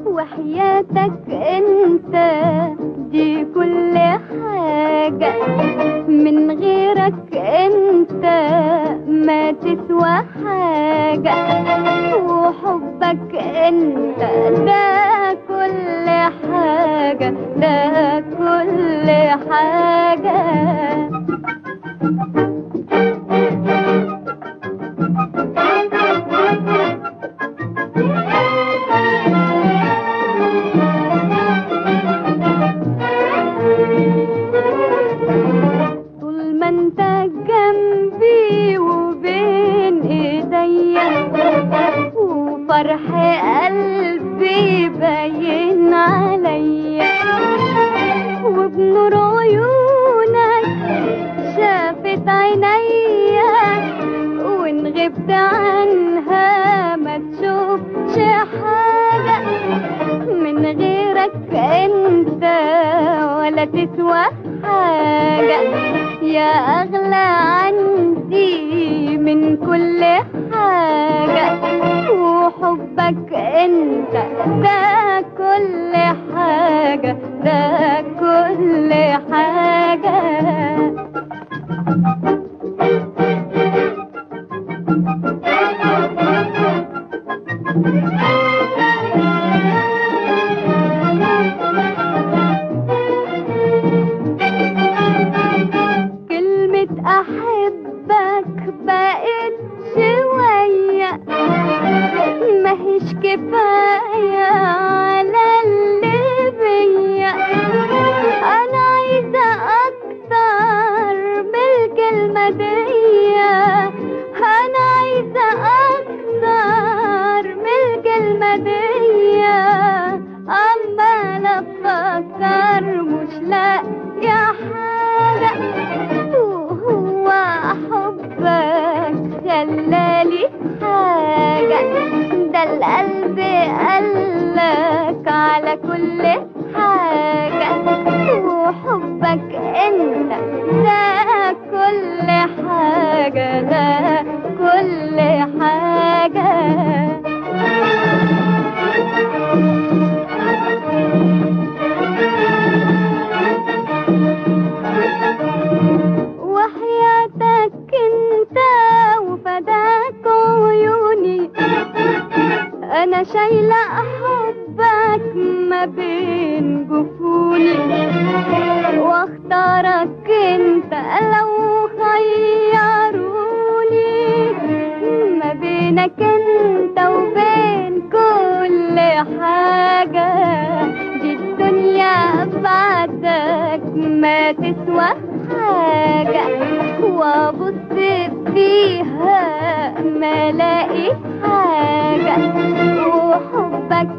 وحياتك انت دي كل حاجة، من غيرك انت ما تسوى حاجة، وحبك انت ده كل حاجة، ده كل حاجة. طول ما انت جنبي وبين ايديا، وفرح قلبي باين عليا، وبنور عيونك شافت عينيا، وان غبت عنها ما تشوفش حاجة، من غيرك انت ولا تسوى حاجة، يا أغلى عندي من كل حاجة، وحبك انت ده كل حاجة، ده كل حاجة. كلمة أحبك بقت شوية ماهيش كفاية على اللي بيا، أنا عايزة أكتر بالكلمة دي، أنا عايزة أكتر بالكلمة دي، عمالة أفكر مش لاقية حاجة، وهو حبك خلالي حاجة، ده القلب قالك على كل حاجة، وحبك انت ده كل حاجة، ده كل حاجة. وحياتك انت وفداك عيوني، انا شايلة حبك ما بين جفوني، واختارك انت لو خيروني، ما بينك انت وبين كل حاجة، دي الدنيا بعدك ما تسوى حاجة، وابص فيها ما لاقي حاجة، وحبك